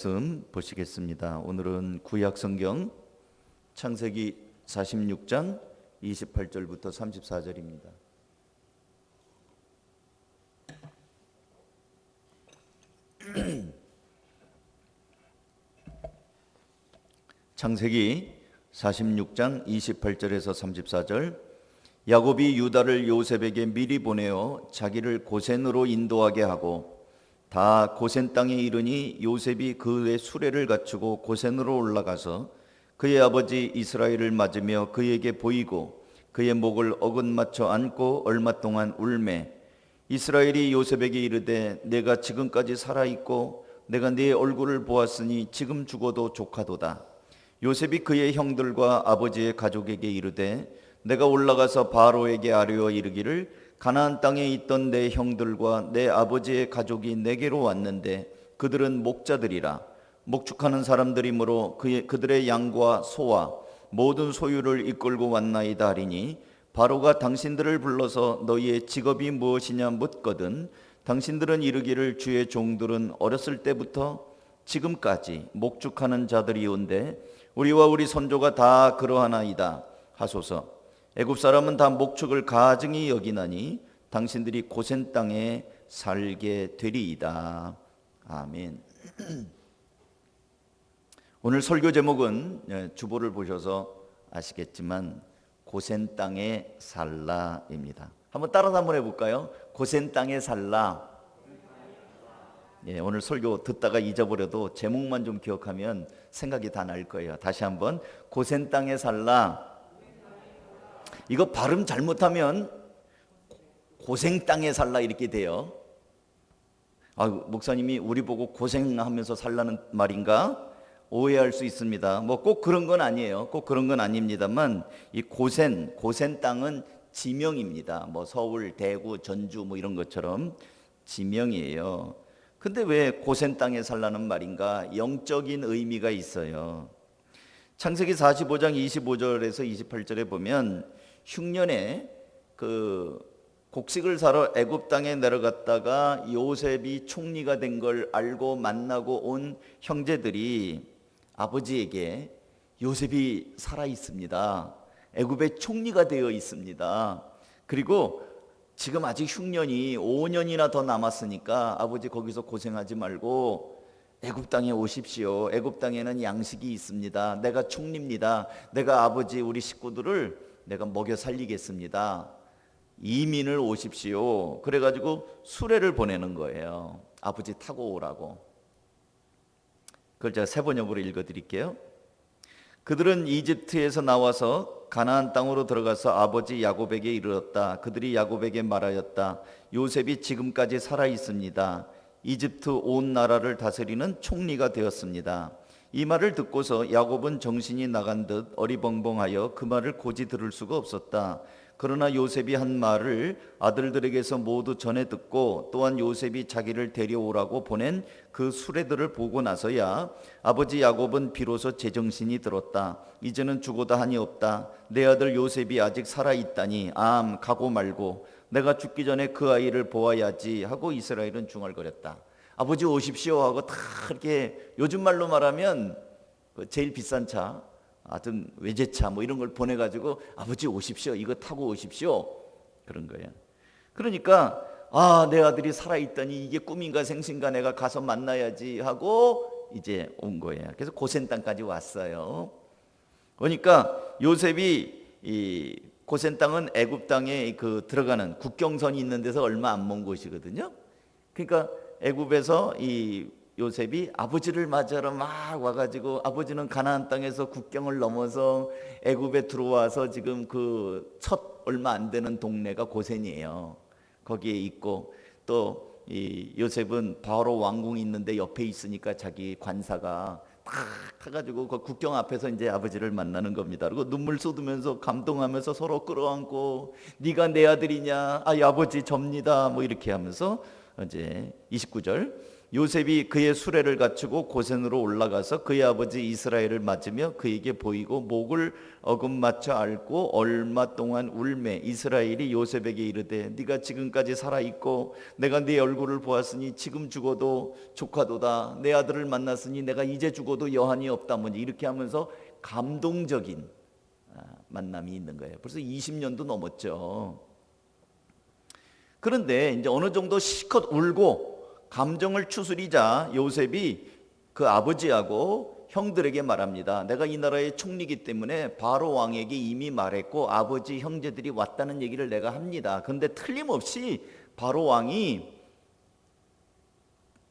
말씀 보시겠습니다. 오늘은 구약 성경 창세기 46장 28절부터 34절입니다. 창세기 46장 28절에서 34절. 야곱이 유다를 요셉에게 미리 보내어 자기를 고센으로 인도하게 하고 다 고센 땅에 이르니 요셉이 그의 수레를 갖추고 고센으로 올라가서 그의 아버지 이스라엘을 맞으며 그에게 보이고 그의 목을 어긋맞춰 안고 얼마 동안 울매 이스라엘이 요셉에게 이르되 내가 지금까지 살아있고 내가 네 얼굴을 보았으니 지금 죽어도 조카도다. 요셉이 그의 형들과 아버지의 가족에게 이르되 내가 올라가서 바로에게 아뢰어 이르기를 가나안 땅에 있던 내 형들과 내 아버지의 가족이 내게로 왔는데 그들은 목자들이라 목축하는 사람들이므로 그들의 양과 소와 모든 소유를 이끌고 왔나이다 하리니 바로가 당신들을 불러서 너희의 직업이 무엇이냐 묻거든 당신들은 이르기를 주의 종들은 어렸을 때부터 지금까지 목축하는 자들이온데 우리와 우리 선조가 다 그러하나이다 하소서. 애굽 사람은 다 목축을 가증히 여기나니 당신들이 고센 땅에 살게 되리이다. 아멘. 오늘 설교 제목은 주보를 보셔서 아시겠지만 고센 땅에 살라입니다. 한번 따라서 한번 해볼까요? 고센 땅에 살라. 오늘 설교 듣다가 잊어버려도 제목만 좀 기억하면 생각이 다 날 거예요. 다시 한번 고센 땅에 살라. 이거 발음 잘못하면 고생 땅에 살라 이렇게 돼요. 목사님이 우리 보고 고생하면서 살라는 말인가 오해할 수 있습니다. 뭐 꼭 그런 건 아니에요. 꼭 그런 건 아닙니다만 이 고센 땅은 지명입니다. 뭐 서울, 대구, 전주 뭐 이런 것처럼 지명이에요. 근데 왜 고센 땅에 살라는 말인가? 영적인 의미가 있어요. 창세기 45장 25절에서 28절에 보면 흉년에 곡식을 사러 애굽 땅에 내려갔다가 요셉이 총리가 된 걸 알고 만나고 온 형제들이 아버지에게 요셉이 살아 있습니다. 애굽의 총리가 되어 있습니다. 그리고 지금 아직 흉년이 5년이나 더 남았으니까 아버지 거기서 고생하지 말고 애굽 땅에 오십시오. 애굽 땅에는 양식이 있습니다. 내가 총리입니다. 내가 아버지 우리 식구들을 내가 먹여 살리겠습니다. 이민을 오십시오. 그래가지고 수레를 보내는 거예요. 아버지 타고 오라고. 그걸 제가 세 번역으로 읽어드릴게요. 그들은 이집트에서 나와서 가나안 땅으로 들어가서 아버지 야곱에게 이르렀다. 그들이 야곱에게 말하였다. 요셉이 지금까지 살아 있습니다. 이집트 온 나라를 다스리는 총리가 되었습니다. 이 말을 듣고서 야곱은 정신이 나간 듯 어리벙벙하여 그 말을 고지 들을 수가 없었다. 그러나 요셉이 한 말을 아들들에게서 모두 전해 듣고 또한 요셉이 자기를 데려오라고 보낸 그 수레들을 보고 나서야 아버지 야곱은 비로소 제정신이 들었다. 이제는 죽어도 한이 없다. 내 아들 요셉이 아직 살아있다니 가고 말고 내가 죽기 전에 그 아이를 보아야지 하고 이스라엘은 중얼거렸다. 아버지 오십시오 하고 다 이렇게 요즘 말로 말하면 제일 비싼 차, 하여튼 외제차 뭐 이런 걸 보내가지고 아버지 오십시오, 이거 타고 오십시오, 그런 거예요. 그러니까 내 아들이 살아있다니 이게 꿈인가 생신가 내가 가서 만나야지 하고 이제 온 거예요. 그래서 고센 땅까지 왔어요. 그러니까 요셉이 이 고센 땅은 애굽 땅에 들어가는 국경선이 있는 데서 얼마 안 먼 곳이거든요. 그러니까 애굽에서 이 요셉이 아버지를 맞으러 막 와가지고 아버지는 가나안 땅에서 국경을 넘어서 애굽에 들어와서 지금 첫 얼마 안 되는 동네가 고센이에요. 거기에 있고 또 이 요셉은 바로 왕궁이 있는데 옆에 있으니까 자기 관사가 탁 타가지고 그 국경 앞에서 이제 아버지를 만나는 겁니다. 그리고 눈물 쏟으면서 감동하면서 서로 끌어안고 네가 내 아들이냐? 아버지 접니다. 뭐 이렇게 하면서 이제 29절 요셉이 그의 수레를 갖추고 고센으로 올라가서 그의 아버지 이스라엘을 맞으며 그에게 보이고 목을 어금맞춰 앓고 얼마 동안 울매 이스라엘이 요셉에게 이르되 네가 지금까지 살아있고 내가 네 얼굴을 보았으니 지금 죽어도 조카도다. 내 아들을 만났으니 내가 이제 죽어도 여한이 없다머니. 이렇게 하면서 감동적인 만남이 있는 거예요. 벌써 20년도 넘었죠. 그런데 이제 어느 정도 실컷 울고 감정을 추스리자 요셉이 그 아버지하고 형들에게 말합니다. 내가 이 나라의 총리이기 때문에 바로 왕에게 이미 말했고 아버지 형제들이 왔다는 얘기를 내가 합니다. 그런데 틀림없이 바로 왕이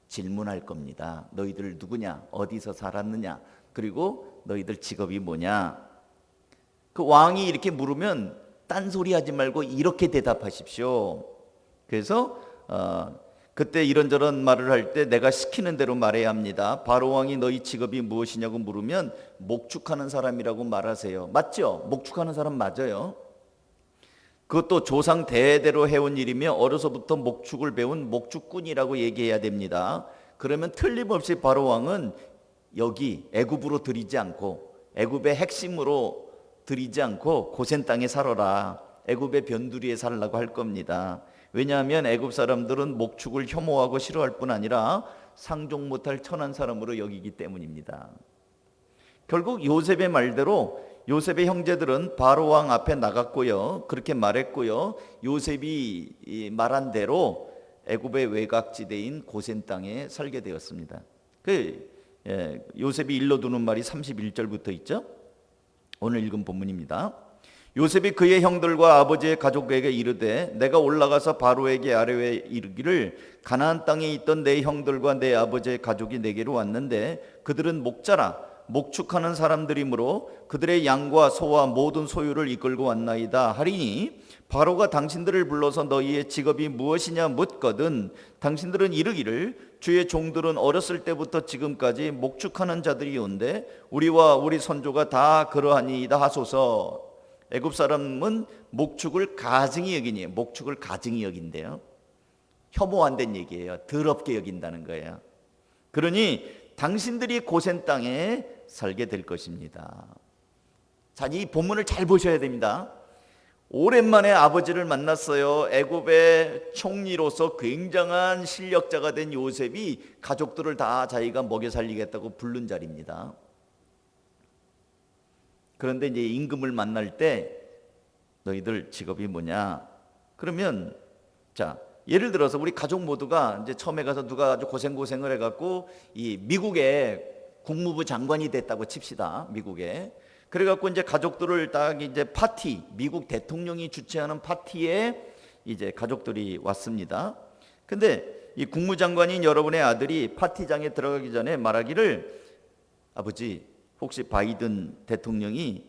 질문할 겁니다. 너희들 누구냐? 어디서 살았느냐? 그리고 너희들 직업이 뭐냐? 그 왕이 이렇게 물으면 딴소리 하지 말고 이렇게 대답하십시오. 그래서 그때 이런저런 말을 할 때 내가 시키는 대로 말해야 합니다. 바로 왕이 너희 직업이 무엇이냐고 물으면 목축하는 사람이라고 말하세요. 맞죠? 목축하는 사람 맞아요. 그것도 조상 대대로 해온 일이며 어려서부터 목축을 배운 목축꾼이라고 얘기해야 됩니다. 그러면 틀림없이 바로 왕은 여기 애굽으로 들이지 않고 애굽의 핵심으로 들이지 않고 고센 땅에 살아라. 애굽의 변두리에 살라고 할 겁니다. 왜냐하면 애굽 사람들은 목축을 혐오하고 싫어할 뿐 아니라 상종 못할 천한 사람으로 여기기 때문입니다. 결국 요셉의 말대로 요셉의 형제들은 바로 왕 앞에 나갔고요. 그렇게 말했고요. 요셉이 말한 대로 애굽의 외곽지대인 고센 땅에 살게 되었습니다. 요셉이 일러두는 말이 31절부터 있죠. 오늘 읽은 본문입니다. 요셉이 그의 형들과 아버지의 가족에게 이르되 내가 올라가서 바로에게 아뢰에 이르기를 가나안 땅에 있던 내 형들과 내 아버지의 가족이 내게로 왔는데 그들은 목자라 목축하는 사람들이므로 그들의 양과 소와 모든 소유를 이끌고 왔나이다 하리니 바로가 당신들을 불러서 너희의 직업이 무엇이냐 묻거든 당신들은 이르기를 주의 종들은 어렸을 때부터 지금까지 목축하는 자들이온데 우리와 우리 선조가 다 그러하니이다 하소서. 애굽 사람은 목축을 가증히 여기니 목축을 가증히 여긴대요. 혐오한다는 얘기예요. 더럽게 여긴다는 거예요. 그러니 당신들이 고센 땅에 살게 될 것입니다. 자, 이 본문을 잘 보셔야 됩니다. 오랜만에 아버지를 만났어요. 애굽의 총리로서 굉장한 실력자가 된 요셉이 가족들을 다 자기가 먹여 살리겠다고 부른 자리입니다. 그런데 이제 임금을 만날 때 너희들 직업이 뭐냐? 그러면 자, 예를 들어서 우리 가족 모두가 이제 처음에 가서 누가 아주 고생을 해갖고 이 미국의 국무부 장관이 됐다고 칩시다. 미국에. 그래갖고 이제 가족들을 딱 이제 파티, 미국 대통령이 주최하는 파티에 이제 가족들이 왔습니다. 근데 이 국무장관인 여러분의 아들이 파티장에 들어가기 전에 말하기를 아버지 혹시 바이든 대통령이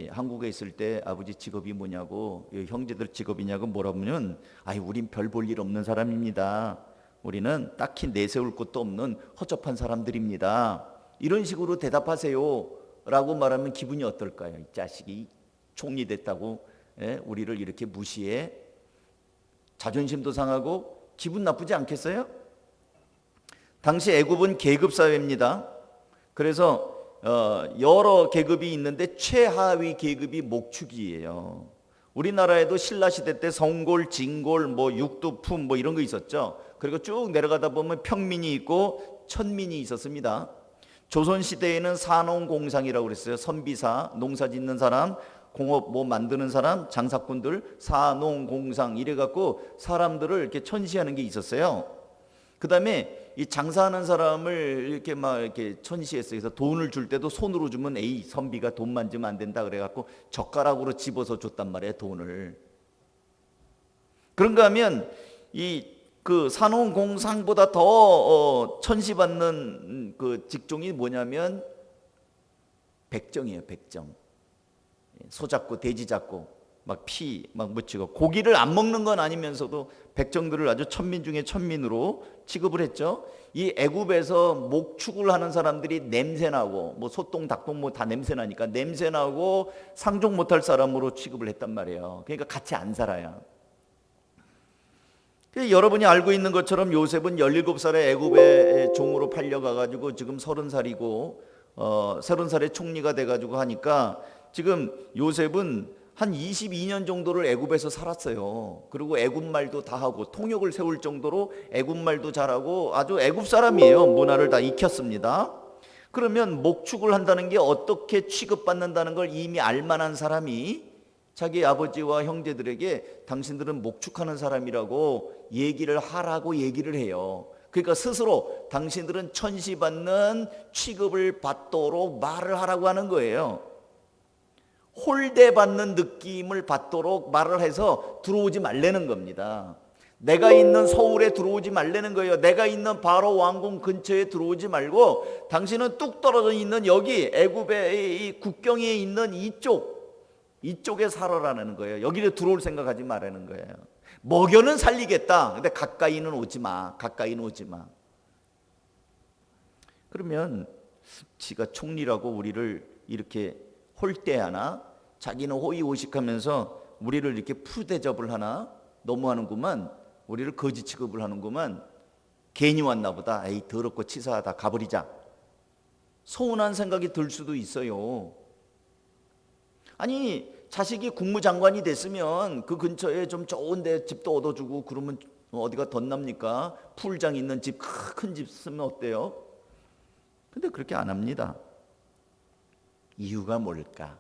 한국에 있을 때 아버지 직업이 뭐냐고 형제들 직업이냐고 물어보면 우린 별 볼 일 없는 사람입니다. 우리는 딱히 내세울 것도 없는 허접한 사람들입니다. 이런 식으로 대답하세요 라고 말하면 기분이 어떨까요? 이 자식이 총리 됐다고 우리를 이렇게 무시해? 자존심도 상하고 기분 나쁘지 않겠어요? 당시 애굽은 계급 사회입니다. 그래서 여러 계급이 있는데 최하위 계급이 목축이에요. 우리나라에도 신라시대 때 성골, 진골, 육두품 이런 거 있었죠. 그리고 쭉 내려가다 보면 평민이 있고 천민이 있었습니다. 조선시대에는 산농공상이라고 그랬어요. 선비사, 농사 짓는 사람, 공업 만드는 사람, 장사꾼들, 산농공상 이래갖고 사람들을 이렇게 천시하는 게 있었어요. 그 다음에 이 장사하는 사람을 이렇게 천시했어요. 그래서 돈을 줄 때도 손으로 주면 선비가 돈 만지면 안 된다 그래갖고 젓가락으로 집어서 줬단 말이에요. 돈을. 그런가 하면 그 산업공상보다 더 천시받는 그 직종이 뭐냐면 백정이에요. 백정. 소 잡고 돼지 잡고 피 묻히고 고기를 안 먹는 건 아니면서도 백정들을 아주 천민 중에 천민으로 취급을 했죠. 이 애굽에서 목축을 하는 사람들이 냄새나고 소똥 닭똥 다 냄새나니까 냄새나고 상종 못할 사람으로 취급을 했단 말이에요. 그러니까 같이 안 살아요. 여러분이 알고 있는 것처럼 요셉은 17살에 애굽의 종으로 팔려가가지고 지금 30살이고 30살에 총리가 돼가지고 하니까 지금 요셉은 한 22년 정도를 애굽에서 살았어요. 그리고 애굽 말도 다 하고 통역을 세울 정도로 애굽 말도 잘하고 아주 애굽 사람이에요. 문화를 다 익혔습니다. 그러면 목축을 한다는 게 어떻게 취급받는다는 걸 이미 알만한 사람이 자기 아버지와 형제들에게 당신들은 목축하는 사람이라고 얘기를 하라고 얘기를 해요. 그러니까 스스로 당신들은 천시받는 취급을 받도록 말을 하라고 하는 거예요. 홀대받는 느낌을 받도록 말을 해서 들어오지 말라는 겁니다. 내가 있는 서울에 들어오지 말라는 거예요. 내가 있는 바로 왕궁 근처에 들어오지 말고 당신은 뚝 떨어져 있는 여기 애굽의 이 국경에 있는 이쪽에 살아라는 거예요. 여기를 들어올 생각하지 말라는 거예요. 먹여는 살리겠다. 근데 가까이는 오지 마. 가까이는 오지 마. 그러면 지가 총리라고 우리를 이렇게 홀대하나? 자기는 호의호식하면서 우리를 이렇게 푸대접을 하나? 너무하는구만. 우리를 거지 취급을 하는구만. 괜히 왔나 보다. 에이 더럽고 치사하다. 가버리자. 서운한 생각이 들 수도 있어요. 아니 자식이 국무장관이 됐으면 그 근처에 좀 좋은 데 집도 얻어주고 그러면 어디가 덧납니까? 풀장 있는 집, 큰 집 쓰면 어때요? 근데 그렇게 안 합니다. 이유가 뭘까?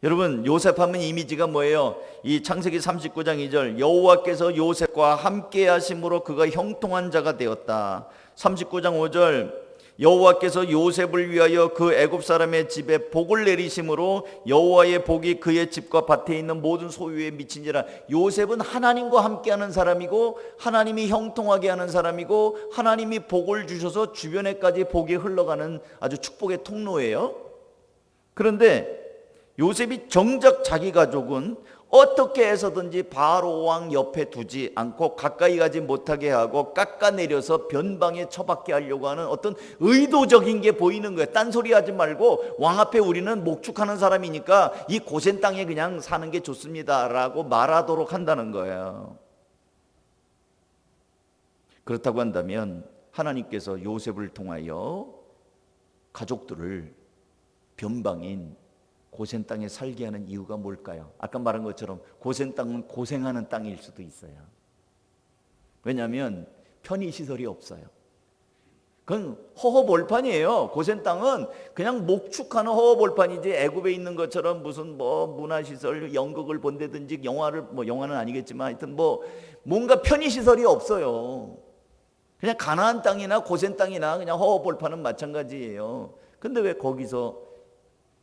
여러분 요셉하면 이미지가 뭐예요? 이 창세기 39장 2절 여호와께서 요셉과 함께 하심으로 그가 형통한 자가 되었다. 39장 5절 여호와께서 요셉을 위하여 그 애굽 사람의 집에 복을 내리심으로 여호와의 복이 그의 집과 밭에 있는 모든 소유에 미친지라. 요셉은 하나님과 함께하는 사람이고 하나님이 형통하게 하는 사람이고 하나님이 복을 주셔서 주변에까지 복이 흘러가는 아주 축복의 통로예요. 그런데 요셉이 정작 자기 가족은 어떻게 해서든지 바로 왕 옆에 두지 않고 가까이 가지 못하게 하고 깎아내려서 변방에 처박게 하려고 하는 어떤 의도적인 게 보이는 거예요. 딴소리 하지 말고 왕 앞에 우리는 목축하는 사람이니까 이 고센 땅에 그냥 사는 게 좋습니다 라고 말하도록 한다는 거예요. 그렇다고 한다면 하나님께서 요셉을 통하여 가족들을 변방인 고센 땅에 살게 하는 이유가 뭘까요? 아까 말한 것처럼 고센 땅은 고생하는 땅일 수도 있어요. 왜냐하면 편의시설이 없어요. 그건 허허벌판이에요. 고센 땅은 그냥 목축하는 허허벌판이지 애굽에 있는 것처럼 무슨 뭐 문화시설, 연극을 본다든지 영화는 아니겠지만 하여튼 뭔가 편의시설이 없어요. 그냥 가나안 땅이나 고센 땅이나 그냥 허허벌판은 마찬가지예요. 근데 왜 거기서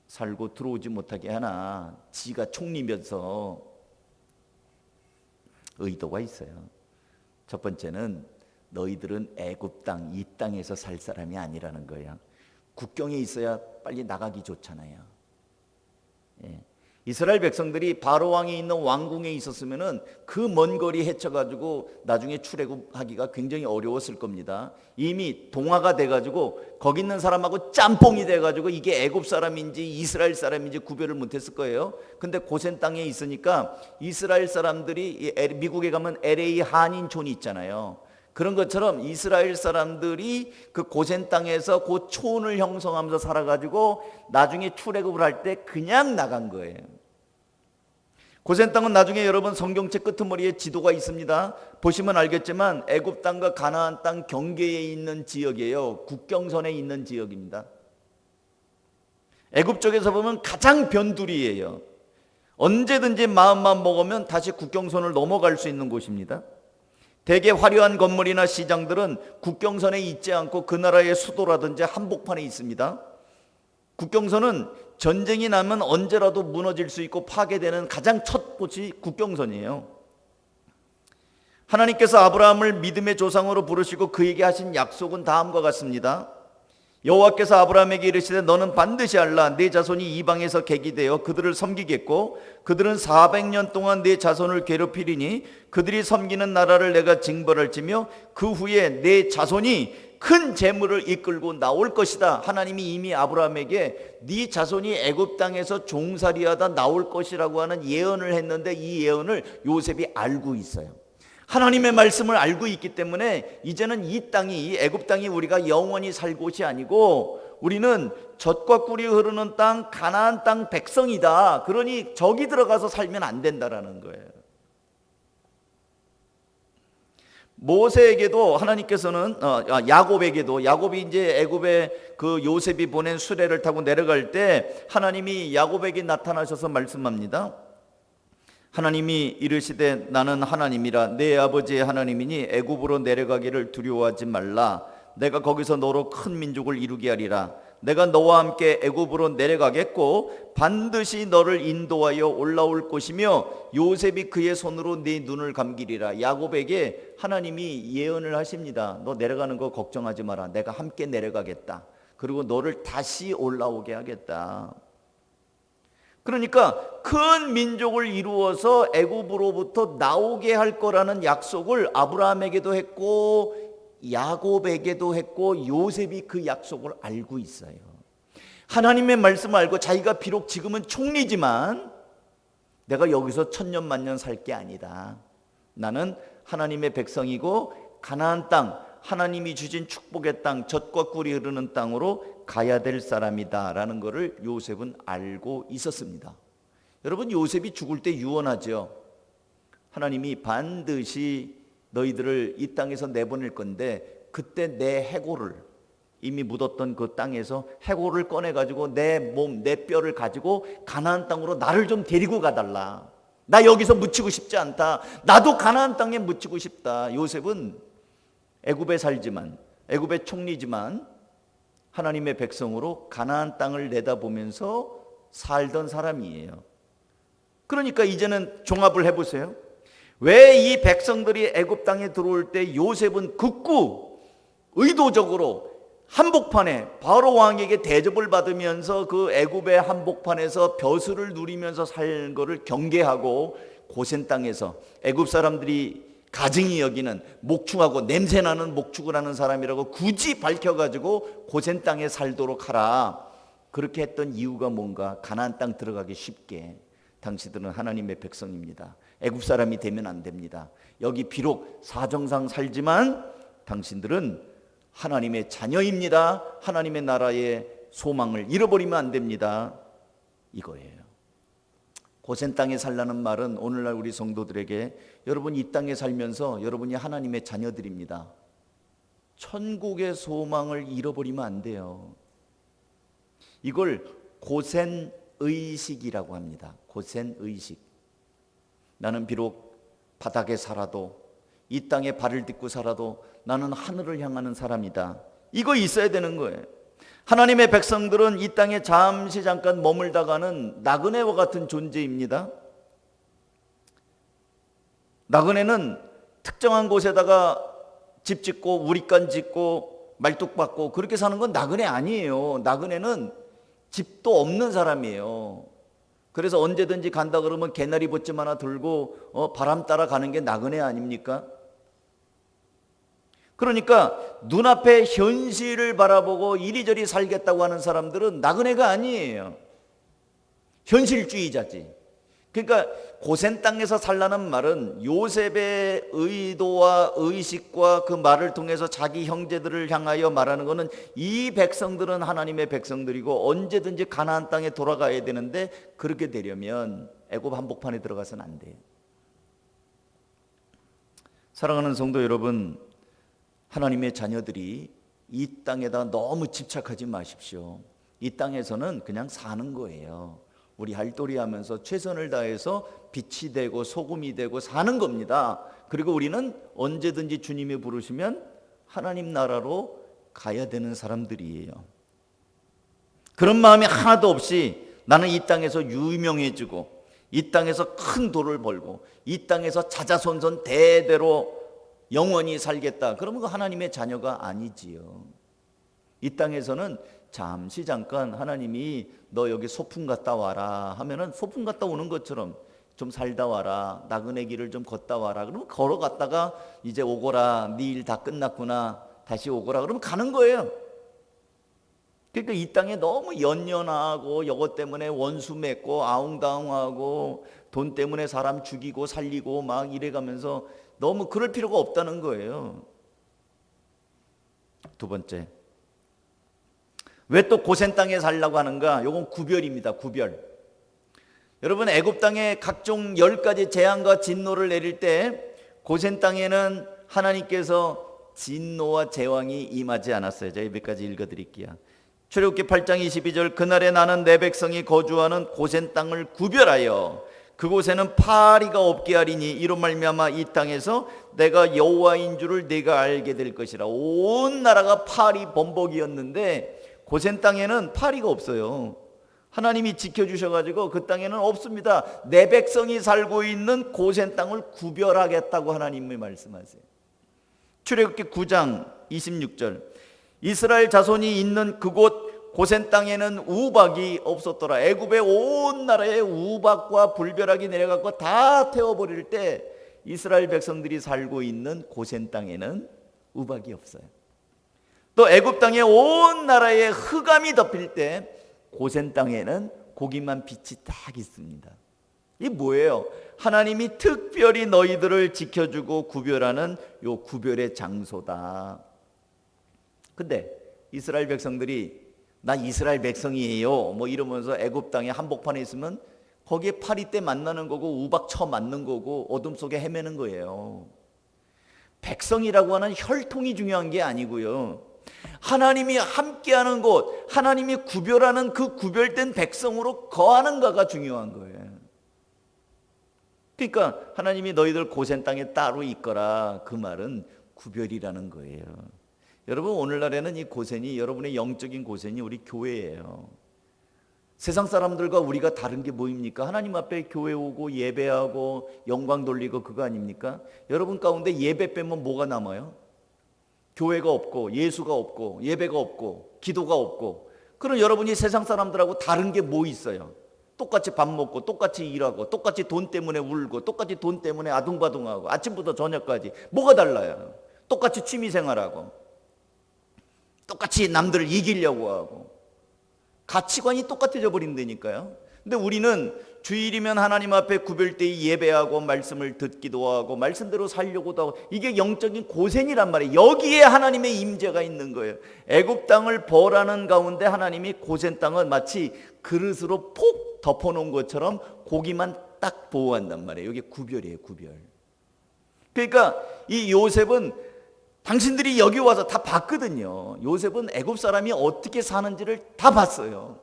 살고 들어오지 못하게 하나? 지가 총리면서 의도가 있어요. 첫 번째는 너희들은 애굽 땅, 이 땅에서 살 사람이 아니라는 거예요. 국경에 있어야 빨리 나가기 좋잖아요. 이스라엘 백성들이 바로 왕이 있는 왕궁에 있었으면은 그 먼 거리 헤쳐가지고 나중에 출애굽하기가 굉장히 어려웠을 겁니다. 이미 동화가 돼가지고 거기 있는 사람하고 짬뽕이 돼가지고 이게 애굽 사람인지 이스라엘 사람인지 구별을 못했을 거예요. 근데 고센 땅에 있으니까 이스라엘 사람들이 미국에 가면 LA 한인촌이 있잖아요. 그런 것처럼 이스라엘 사람들이 그 고센 땅에서 그 촌을 형성하면서 살아가지고 나중에 출애굽을 할 때 그냥 나간 거예요. 고센 땅은 나중에 여러분 성경책 끄트머리에 지도가 있습니다. 보시면 알겠지만 애굽 땅과 가나안 땅 경계에 있는 지역이에요. 국경선에 있는 지역입니다. 애굽 쪽에서 보면 가장 변두리예요. 언제든지 마음만 먹으면 다시 국경선을 넘어갈 수 있는 곳입니다. 대개 화려한 건물이나 시장들은 국경선에 있지 않고 그 나라의 수도라든지 한복판에 있습니다. 국경선은 전쟁이 나면 언제라도 무너질 수 있고 파괴되는 가장 첫 곳이 국경선이에요. 하나님께서 아브라함을 믿음의 조상으로 부르시고 그에게 하신 약속은 다음과 같습니다. 여호와께서 아브라함에게 이르시되 너는 반드시 알라. 네 자손이 이방에서 객이되어 그들을 섬기겠고 그들은 400년 동안 네 자손을 괴롭히리니 그들이 섬기는 나라를 내가 징벌할지며 그 후에 네 자손이 큰 재물을 이끌고 나올 것이다. 하나님이 이미 아브라함에게 네 자손이 애굽 땅에서 종살이하다 나올 것이라고 하는 예언을 했는데 이 예언을 요셉이 알고 있어요. 하나님의 말씀을 알고 있기 때문에 이제는 이 땅이, 이 애굽 땅이 우리가 영원히 살 곳이 아니고 우리는 젖과 꿀이 흐르는 땅, 가나안 땅 백성이다. 그러니 저기 들어가서 살면 안 된다라는 거예요. 모세에게도 하나님께서는 야곱이 이제 애굽에 그 요셉이 보낸 수레를 타고 내려갈 때 하나님이 야곱에게 나타나셔서 말씀합니다. 하나님이 이르시되 나는 하나님이라 내 아버지의 하나님이니 애굽으로 내려가기를 두려워하지 말라. 내가 거기서 너로 큰 민족을 이루게 하리라. 내가 너와 함께 애굽으로 내려가겠고 반드시 너를 인도하여 올라올 것이며 요셉이 그의 손으로 네 눈을 감기리라. 야곱에게 하나님이 예언을 하십니다. 너 내려가는 거 걱정하지 마라. 내가 함께 내려가겠다. 그리고 너를 다시 올라오게 하겠다. 그러니까 큰 민족을 이루어서 애굽으로부터 나오게 할 거라는 약속을 아브라함에게도 했고 야곱에게도 했고 요셉이 그 약속을 알고 있어요. 하나님의 말씀을 알고 자기가 비록 지금은 총리지만 내가 여기서 천년만년 살 게 아니다. 나는 하나님의 백성이고 가나안 땅, 하나님이 주신 축복의 땅, 젖과 꿀이 흐르는 땅으로 가야 될 사람이다 라는 것을 요셉은 알고 있었습니다. 여러분, 요셉이 죽을 때 유언하죠. 하나님이 반드시 너희들을 이 땅에서 내보낼 건데 그때 내 해골을, 이미 묻었던 그 땅에서 해골을 꺼내가지고 내 몸, 내 뼈를 가지고 가나안 땅으로 나를 좀 데리고 가달라. 나 여기서 묻히고 싶지 않다. 나도 가나안 땅에 묻히고 싶다. 요셉은 애굽에 살지만, 애굽의 총리지만 하나님의 백성으로 가나안 땅을 내다보면서 살던 사람이에요. 그러니까 이제는 종합을 해보세요. 왜 이 백성들이 애굽 땅에 들어올 때 요셉은 극구 의도적으로 한복판에 바로 왕에게 대접을 받으면서 그 애굽의 한복판에서 벼슬을 누리면서 살 거를 경계하고 고센 땅에서 애굽 사람들이 가증히 여기는 목축하고 냄새나는 목축을 하는 사람이라고 굳이 밝혀가지고 고센 땅에 살도록 하라. 그렇게 했던 이유가 뭔가? 가나안 땅 들어가기 쉽게. 당신들은 하나님의 백성입니다. 애굽 사람이 되면 안 됩니다. 여기 비록 사정상 살지만 당신들은 하나님의 자녀입니다. 하나님의 나라의 소망을 잃어버리면 안 됩니다. 이거예요. 고센 땅에 살라는 말은 오늘날 우리 성도들에게 여러분 이 땅에 살면서 여러분이 하나님의 자녀들입니다. 천국의 소망을 잃어버리면 안 돼요. 이걸 고센 의식이라고 합니다. 고센 의식. 나는 비록 바닥에 살아도 이 땅에 발을 딛고 살아도 나는 하늘을 향하는 사람이다. 이거 있어야 되는 거예요. 하나님의 백성들은 이 땅에 잠시 잠깐 머물다가는 나그네와 같은 존재입니다. 나그네는 특정한 곳에다가 집 짓고 우리간 짓고 말뚝 박고 그렇게 사는 건 나그네 아니에요. 나그네는 집도 없는 사람이에요. 그래서 언제든지 간다 그러면 개나리 보침 하나 들고 바람 따라 가는 게 나그네 아닙니까? 그러니까 눈앞에 현실을 바라보고 이리저리 살겠다고 하는 사람들은 나그네가 아니에요. 현실주의자지. 그러니까 고센 땅에서 살라는 말은 요셉의 의도와 의식과 그 말을 통해서 자기 형제들을 향하여 말하는 것은 이 백성들은 하나님의 백성들이고 언제든지 가나안 땅에 돌아가야 되는데 그렇게 되려면 애굽 한복판에 들어가서는 안 돼요. 사랑하는 성도 여러분, 하나님의 자녀들이 이 땅에다 너무 집착하지 마십시오. 이 땅에서는 그냥 사는 거예요. 우리 할도리 하면서 최선을 다해서 빛이 되고 소금이 되고 사는 겁니다. 그리고 우리는 언제든지 주님이 부르시면 하나님 나라로 가야 되는 사람들이에요. 그런 마음이 하나도 없이 나는 이 땅에서 유명해지고 이 땅에서 큰 돈을 벌고 이 땅에서 자자손손 대대로 영원히 살겠다. 그러면 그 하나님의 자녀가 아니지요. 이 땅에서는 잠시 잠깐 하나님이 너 여기 소풍 갔다 와라 하면은 소풍 갔다 오는 것처럼 좀 살다 와라. 나그네 길을 좀 걷다 와라. 그러면 걸어갔다가 이제 오거라. 네 일 다 끝났구나. 다시 오거라 그러면 가는 거예요. 그러니까 이 땅에 너무 연연하고 이것 때문에 원수 맺고 아웅다웅하고 돈 때문에 사람 죽이고 살리고 막 이래가면서 너무 그럴 필요가 없다는 거예요. 두 번째, 왜 또 고센 땅에 살려고 하는가? 이건 구별입니다. 구별. 여러분, 애굽 땅에 각종 10가지 재앙과 진노를 내릴 때 고센 땅에는 하나님께서 진노와 재앙이 임하지 않았어요. 제가 몇 가지 읽어드릴게요. 출애굽기 8장 22절, 그날에 나는 내 백성이 거주하는 고센 땅을 구별하여 그곳에는 파리가 없게 하리니 이로 말미암아 이 땅에서 내가 여호와인 줄을 네가 알게 될 것이라. 온 나라가 파리 범벅이었는데 고센 땅에는 파리가 없어요. 하나님이 지켜주셔가지고 그 땅에는 없습니다. 내 백성이 살고 있는 고센 땅을 구별하겠다고 하나님이 말씀하세요. 출애굽기 9장 26절, 이스라엘 자손이 있는 그곳 고센 땅에는 우박이 없었더라. 애굽의 온 나라에 우박과 불벼락이 내려가고 다 태워버릴 때 이스라엘 백성들이 살고 있는 고센 땅에는 우박이 없어요. 또 애굽 땅의 온 나라에 흑암이 덮일 때 고센 땅에는 고기만 빛이 딱 있습니다. 이게 뭐예요? 하나님이 특별히 너희들을 지켜주고 구별하는 요 구별의 장소다. 근데 이스라엘 백성들이 나 이스라엘 백성이에요 뭐 이러면서 애굽 땅에 한복판에 있으면 거기에 파리떼 만나는 거고 우박 쳐 맞는 거고 어둠 속에 헤매는 거예요. 백성이라고 하는 혈통이 중요한 게 아니고요, 하나님이 함께하는 곳, 하나님이 구별하는 그 구별된 백성으로 거하는가가 중요한 거예요. 그러니까 하나님이 너희들 고센 땅에 따로 있거라, 그 말은 구별이라는 거예요. 여러분, 오늘날에는 이 고센이, 여러분의 영적인 고센이 우리 교회예요. 세상 사람들과 우리가 다른 게 뭐입니까? 하나님 앞에 교회 오고 예배하고 영광 돌리고 그거 아닙니까? 여러분 가운데 예배 빼면 뭐가 남아요? 교회가 없고 예수가 없고 예배가 없고 기도가 없고. 그럼 여러분이 세상 사람들하고 다른 게 뭐 있어요? 똑같이 밥 먹고 똑같이 일하고 똑같이 돈 때문에 울고 똑같이 돈 때문에 아둥바둥하고 아침부터 저녁까지. 뭐가 달라요? 똑같이 취미생활하고 똑같이 남들을 이기려고 하고 가치관이 똑같아져 버린다니까요. 근데 우리는 주일이면 하나님 앞에 구별되이 예배하고 말씀을 듣기도 하고 말씀대로 살려고도 하고, 이게 영적인 고센이란 말이에요. 여기에 하나님의 임재가 있는 거예요. 애굽 땅을 벌하는 가운데 하나님이 고센 땅을 마치 그릇으로 폭 덮어놓은 것처럼 고기만 딱 보호한단 말이에요. 이게 구별이에요, 구별. 그러니까 이 요셉은 당신들이 여기 와서 다 봤거든요. 요셉은 애굽 사람이 어떻게 사는지를 다 봤어요.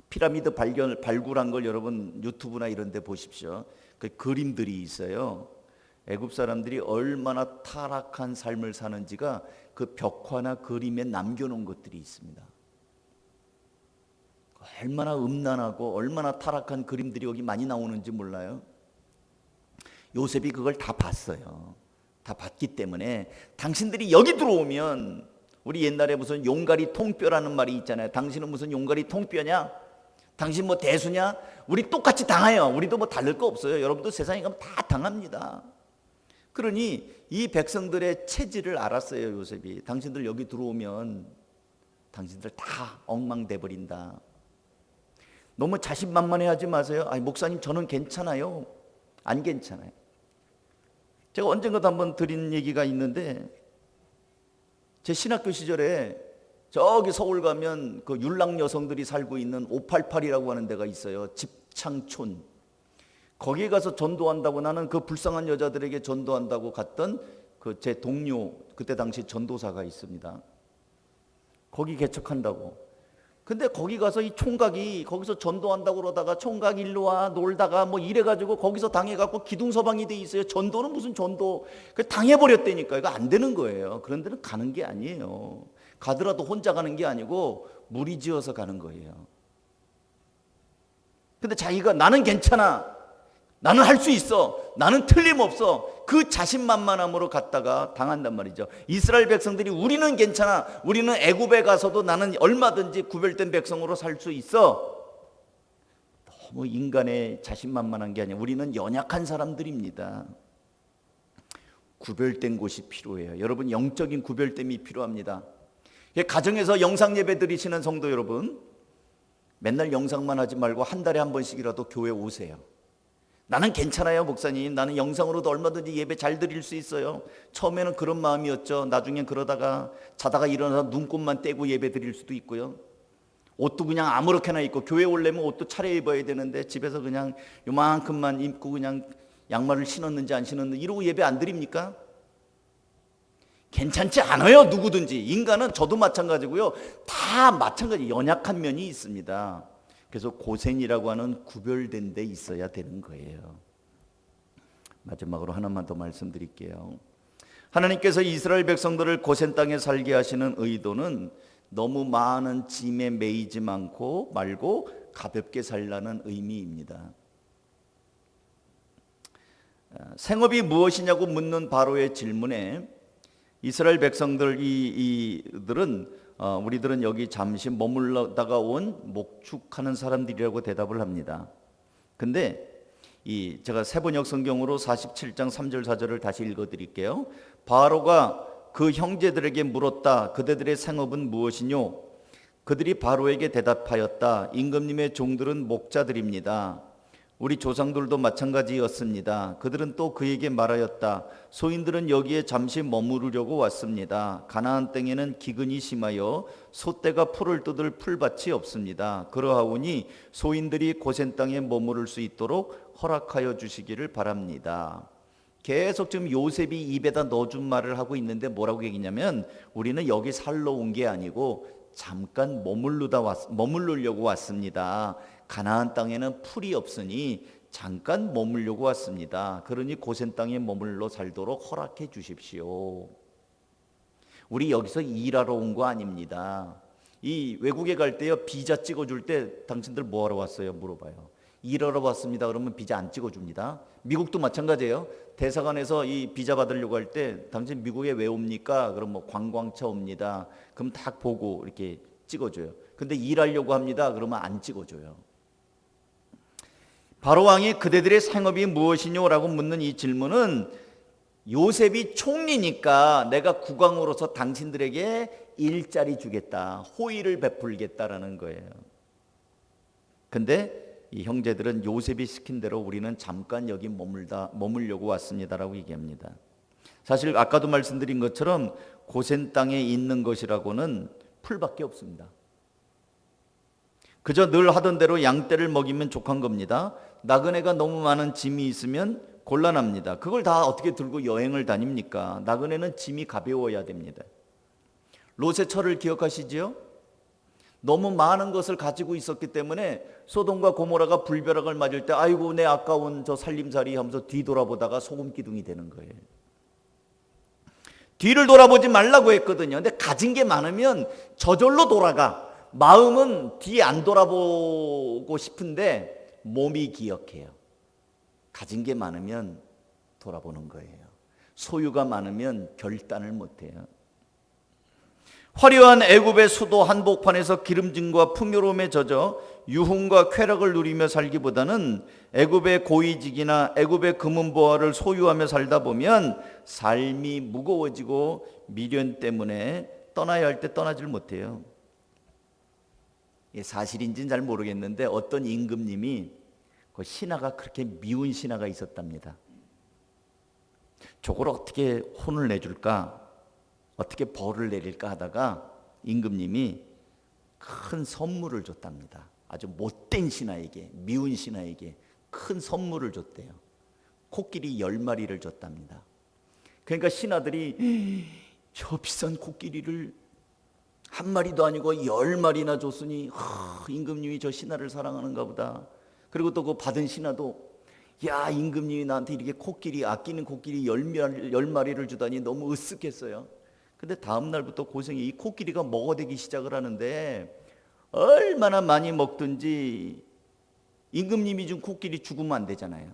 피라미드 발굴한 걸 여러분 유튜브나 이런 데 보십시오. 그 그림들이 있어요. 애굽 사람들이 얼마나 타락한 삶을 사는지가 그 벽화나 그림에 남겨놓은 것들이 있습니다. 얼마나 음란하고 얼마나 타락한 그림들이 여기 많이 나오는지 몰라요. 요셉이 그걸 다 봤어요. 다 봤기 때문에 당신들이 여기 들어오면, 우리 옛날에 무슨 용가리 통뼈라는 말이 있잖아요. 당신은 무슨 용가리 통뼈냐? 당신 뭐 대수냐? 우리 똑같이 당해요. 우리도 뭐 다를 거 없어요. 여러분도 세상에 가면 다 당합니다. 그러니 이 백성들의 체질을 알았어요, 요셉이. 당신들 여기 들어오면 당신들 다 엉망돼 버린다. 너무 자신만만해하지 마세요. 아니, 목사님 저는 괜찮아요. 안 괜찮아요. 제가 언젠가도 한번 드린 얘기가 있는데, 제 신학교 시절에 저기 서울 가면 그 율랑 여성들이 살고 있는 588이라고 하는 데가 있어요. 집창촌. 거기에 가서 전도한다고, 나는 그 불쌍한 여자들에게 전도한다고 갔던 그 제 동료, 그때 당시 전도사가 있습니다. 거기 개척한다고. 근데 거기 가서 이 총각이 거기서 전도한다고 그러다가 총각 일로 와 놀다가 뭐 이래가지고 거기서 당해갖고 기둥서방이 돼 있어요. 전도는 무슨 전도, 당해버렸다니까. 이거 안 되는 거예요. 그런 데는 가는 게 아니에요. 가더라도 혼자 가는 게 아니고 무리지어서 가는 거예요. 근데 자기가 나는 괜찮아, 나는 할 수 있어, 나는 틀림없어, 그 자신만만함으로 갔다가 당한단 말이죠. 이스라엘 백성들이 우리는 괜찮아, 우리는 애굽에 가서도 나는 얼마든지 구별된 백성으로 살 수 있어. 너무 인간의 자신만만한 게 아니라 우리는 연약한 사람들입니다. 구별된 곳이 필요해요. 여러분, 영적인 구별됨이 필요합니다. 가정에서 영상 예배 드리시는 성도 여러분, 맨날 영상만 하지 말고 한 달에 한 번씩이라도 교회 오세요. 나는 괜찮아요, 목사님. 나는 영상으로도 얼마든지 예배 잘 드릴 수 있어요. 처음에는 그런 마음이었죠. 나중엔 그러다가 자다가 일어나서 눈곱만 떼고 예배 드릴 수도 있고요. 옷도 그냥 아무렇게나 입고, 교회 오려면 옷도 차려입어야 되는데 집에서 그냥 요만큼만 입고 그냥 양말을 신었는지 안 신었는지 이러고 예배 안 드립니까? 괜찮지 않아요, 누구든지. 인간은, 저도 마찬가지고요. 다 마찬가지, 연약한 면이 있습니다. 그래서 고센이라고 하는 구별된 데 있어야 되는 거예요. 마지막으로 하나만 더 말씀드릴게요. 하나님께서 이스라엘 백성들을 고센 땅에 살게 하시는 의도는 너무 많은 짐에 매이지 말고 가볍게 살라는 의미입니다. 생업이 무엇이냐고 묻는 바로의 질문에 이스라엘 백성들 우리들은 여기 잠시 머물다가 온 목축하는 사람들이라고 대답을 합니다. 근데 제가 세번역 성경으로 47장 3절 4절을 다시 읽어드릴게요. 바로가 그 형제들에게 물었다. 그대들의 생업은 무엇이뇨? 그들이 바로에게 대답하였다. 임금님의 종들은 목자들입니다. 우리 조상들도 마찬가지였습니다. 그들은 또 그에게 말하였다. 소인들은 여기에 잠시 머무르려고 왔습니다. 가나안 땅에는 기근이 심하여 소떼가 풀을 뜯을 풀밭이 없습니다. 그러하오니 소인들이 고센 땅에 머무를 수 있도록 허락하여 주시기를 바랍니다. 계속 지금 요셉이 입에다 넣어준 말을 하고 있는데 뭐라고 얘기냐면, 우리는 여기 살러 온 게 아니고 잠깐 머무르려고 왔습니다. 가나안 땅에는 풀이 없으니 잠깐 머물려고 왔습니다. 그러니 고센 땅에 머물러 살도록 허락해 주십시오. 우리 여기서 일하러 온 거 아닙니다. 이 외국에 갈 때요, 비자 찍어줄 때 당신들 뭐 하러 왔어요? 물어봐요. 일하러 왔습니다. 그러면 비자 안 찍어줍니다. 미국도 마찬가지예요. 대사관에서 이 비자 받으려고 할 때 당신 미국에 왜 옵니까? 그럼 뭐 관광차 옵니다. 그럼 딱 보고 이렇게 찍어줘요. 근데 일하려고 합니다. 그러면 안 찍어줘요. 바로 왕이 그대들의 생업이 무엇이뇨라고 묻는 이 질문은, 요셉이 총리니까 내가 국왕으로서 당신들에게 일자리 주겠다, 호의를 베풀겠다라는 거예요. 근데 이 형제들은 요셉이 시킨 대로 우리는 잠깐 여기 머물려고 왔습니다라고 얘기합니다. 사실 아까도 말씀드린 것처럼 고센 땅에 있는 것이라고는 풀밖에 없습니다. 그저 늘 하던 대로 양떼를 먹이면 족한 겁니다. 나그네가 너무 많은 짐이 있으면 곤란합니다. 그걸 다 어떻게 들고 여행을 다닙니까? 나그네는 짐이 가벼워야 됩니다. 롯의 철을 기억하시지요? 너무 많은 것을 가지고 있었기 때문에 소돔과 고모라가 불벼락을 맞을 때 아이고 내 아까운 저 살림살이 하면서 뒤돌아보다가 소금 기둥이 되는 거예요. 뒤를 돌아보지 말라고 했거든요. 근데 가진 게 많으면 저절로 돌아가. 마음은 뒤에 안 돌아보고 싶은데 몸이 기억해요. 가진 게 많으면 돌아보는 거예요. 소유가 많으면 결단을 못해요. 화려한 애굽의 수도 한복판에서 기름짐과 풍요로움에 젖어 유흥과 쾌락을 누리며 살기보다는 애굽의 고위직이나 애굽의 금은보화를 소유하며 살다 보면 삶이 무거워지고 미련 때문에 떠나야 할 때 떠나질 못해요. 사실인지는 잘 모르겠는데 어떤 임금님이 그 신하가 그렇게 미운 신하가 있었답니다. 저걸 어떻게 혼을 내줄까? 어떻게 벌을 내릴까 하다가 임금님이 큰 선물을 줬답니다. 아주 못된 신하에게, 미운 신하에게 큰 선물을 줬대요. 코끼리 10마리를 줬답니다. 그러니까 신하들이 저 비싼 코끼리를 한 마리도 아니고 10마리나 줬으니 임금님이 저 신하를 사랑하는가 보다. 그리고 또 그 받은 신하도 야, 임금님이 나한테 이렇게 아끼는 코끼리 10마리를 주다니 너무 으쓱했어요. 근데 다음 날부터 고생이 이 코끼리가 먹어대기 시작을 하는데 얼마나 많이 먹든지 임금님이 준 코끼리 죽으면 안 되잖아요.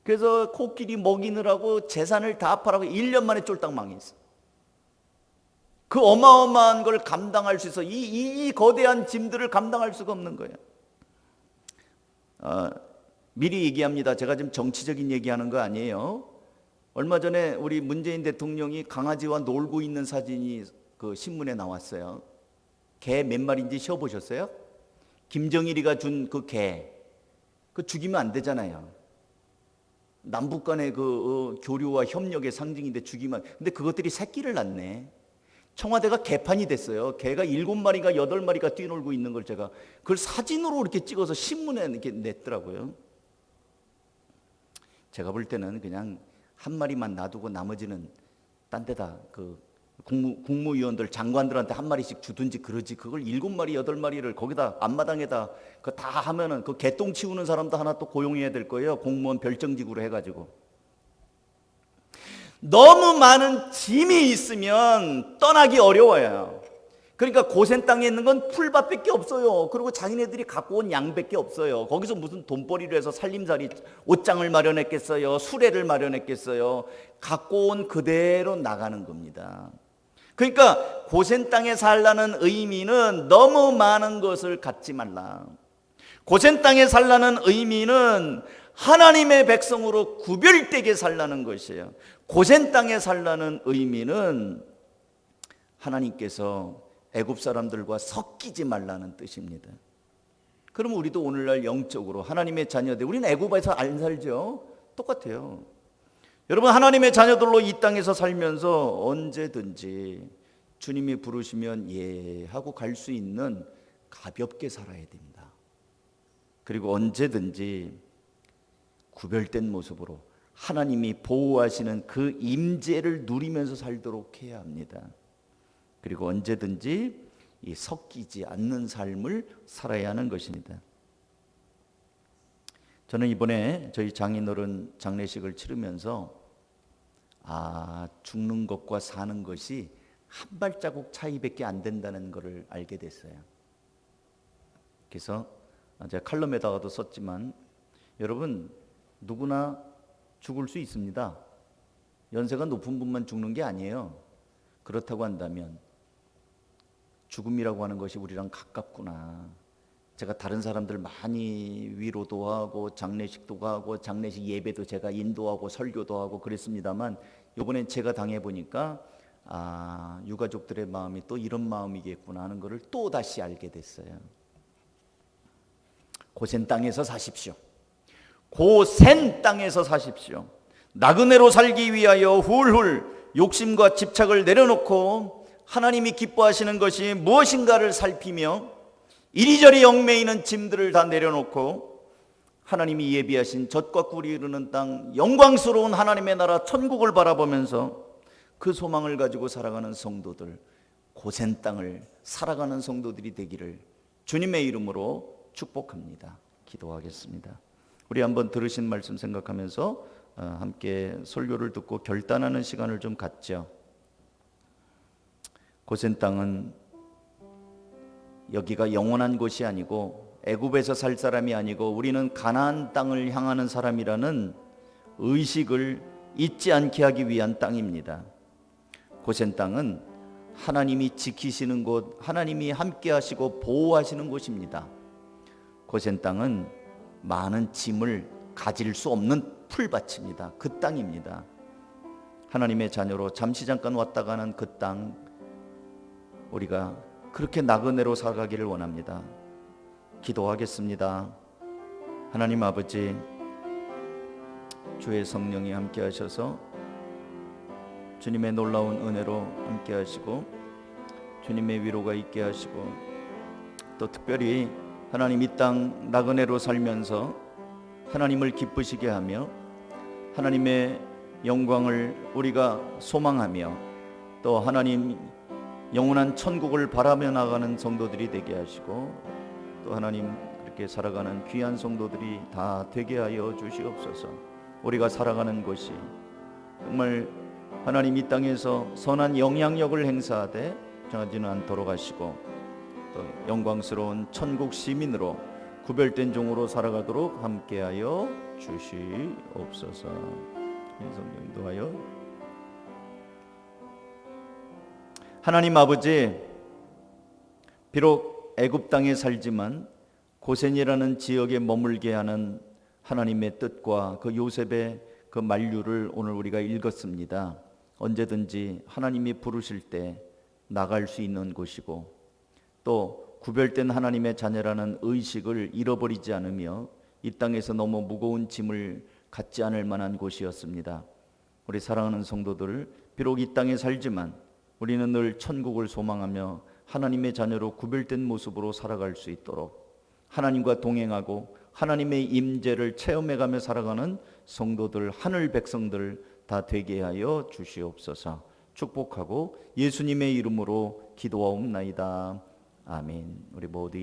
그래서 코끼리 먹이느라고 재산을 다 팔아고 1년 만에 쫄딱 망했어. 그 어마어마한 걸 감당할 수 있어. 이 거대한 짐들을 감당할 수가 없는 거예요. 미리 얘기합니다. 제가 지금 정치적인 얘기하는 거 아니에요. 얼마 전에 우리 문재인 대통령이 강아지와 놀고 있는 사진이 그 신문에 나왔어요. 개 몇 마리인지 쉬어보셨어요? 김정일이가 준 그 개, 그 죽이면 안 되잖아요. 남북 간의 교류와 협력의 상징인데 죽이면, 근데 그것들이 새끼를 낳네. 청와대가 개판이 됐어요. 개가 7마리가 8마리가 뛰놀고 있는 걸 제가 그걸 사진으로 이렇게 찍어서 신문에 이렇게 냈더라고요. 제가 볼 때는 그냥 한 마리만 놔두고 나머지는 딴 데다 국무위원들 장관들한테 한 마리씩 주든지 그러지, 그걸 7마리 8마리를 거기다 앞마당에다 그 다 하면은 그 개똥 치우는 사람도 하나 또 고용해야 될 거예요. 공무원 별정직으로 해가지고. 너무 많은 짐이 있으면 떠나기 어려워요. 그러니까 고센 땅에 있는 건 풀밭밖에 없어요. 그리고 자기네들이 갖고 온 양밖에 없어요. 거기서 무슨 돈벌이를 해서 살림살이, 옷장을 마련했겠어요? 수레를 마련했겠어요? 갖고 온 그대로 나가는 겁니다. 그러니까 고센 땅에 살라는 의미는 너무 많은 것을 갖지 말라. 고센 땅에 살라는 의미는 하나님의 백성으로 구별되게 살라는 것이에요. 고센 땅에 살라는 의미는 하나님께서 애굽 사람들과 섞이지 말라는 뜻입니다. 그럼 우리도 오늘날 영적으로 하나님의 자녀들, 우리는 애굽에서 안 살죠? 똑같아요. 여러분, 하나님의 자녀들로 이 땅에서 살면서 언제든지 주님이 부르시면 예 하고 갈 수 있는 가볍게 살아야 됩니다. 그리고 언제든지 구별된 모습으로 하나님이 보호하시는 그 임재를 누리면서 살도록 해야 합니다. 그리고 언제든지 이 섞이지 않는 삶을 살아야 하는 것입니다. 저는 이번에 저희 장인어른 장례식을 치르면서 죽는 것과 사는 것이 한 발자국 차이밖에 안 된다는 것을 알게 됐어요. 그래서 제가 칼럼에다가도 썼지만, 여러분, 누구나 죽을 수 있습니다. 연세가 높은 분만 죽는 게 아니에요. 그렇다고 한다면 죽음이라고 하는 것이 우리랑 가깝구나. 제가 다른 사람들 많이 위로도 하고 장례식도 가고 장례식 예배도 제가 인도하고 설교도 하고 그랬습니다만, 이번엔 제가 당해보니까 유가족들의 마음이 또 이런 마음이겠구나 하는 것을 또 다시 알게 됐어요. 고센 땅에서 사십시오. 고센 땅에서 사십시오. 나그네로 살기 위하여 훌훌 욕심과 집착을 내려놓고 하나님이 기뻐하시는 것이 무엇인가를 살피며 이리저리 얽매이는 짐들을 다 내려놓고 하나님이 예비하신 젖과 꿀이 흐르는 땅, 영광스러운 하나님의 나라 천국을 바라보면서 그 소망을 가지고 살아가는 성도들, 고센 땅을 살아가는 성도들이 되기를 주님의 이름으로 축복합니다. 기도하겠습니다. 우리 한번 들으신 말씀 생각하면서 함께 설교를 듣고 결단하는 시간을 좀 갖죠. 고센 땅은 여기가 영원한 곳이 아니고 애굽에서 살 사람이 아니고 우리는 가나안 땅을 향하는 사람이라는 의식을 잊지 않게 하기 위한 땅입니다. 고센 땅은 하나님이 지키시는 곳, 하나님이 함께 하시고 보호하시는 곳입니다. 고센 땅은 많은 짐을 가질 수 없는 풀밭입니다. 그 땅입니다. 하나님의 자녀로 잠시 잠깐 왔다 가는 그 땅, 우리가 그렇게 나그네로 살아가기를 원합니다. 기도하겠습니다. 하나님 아버지, 주의 성령이 함께 하셔서 주님의 놀라운 은혜로 함께 하시고 주님의 위로가 있게 하시고, 또 특별히 하나님 이 땅 나그네로 살면서 하나님을 기쁘시게 하며 하나님의 영광을 우리가 소망하며 또 하나님 영원한 천국을 바라며 나가는 성도들이 되게 하시고, 또 하나님 그렇게 살아가는 귀한 성도들이 다 되게 하여 주시옵소서. 우리가 살아가는 곳이 정말 하나님 이 땅에서 선한 영향력을 행사하되 정하지는 않도록 하시고, 또 영광스러운 천국 시민으로 구별된 종으로 살아가도록 함께하여 주시옵소서. 성령 인도하여. 하나님 아버지, 비록 애굽 땅에 살지만 고센이라는 지역에 머물게 하는 하나님의 뜻과 그 요셉의 그 만류를 오늘 우리가 읽었습니다. 언제든지 하나님이 부르실 때 나갈 수 있는 곳이고, 또 구별된 하나님의 자녀라는 의식을 잃어버리지 않으며 이 땅에서 너무 무거운 짐을 갖지 않을 만한 곳이었습니다. 우리 사랑하는 성도들, 비록 이 땅에 살지만 우리는 늘 천국을 소망하며 하나님의 자녀로 구별된 모습으로 살아갈 수 있도록 하나님과 동행하고 하나님의 임재를 체험해가며 살아가는 성도들, 하늘 백성들 다 되게 하여 주시옵소서. 축복하고 예수님의 이름으로 기도하옵나이다. 아멘. 우리 모두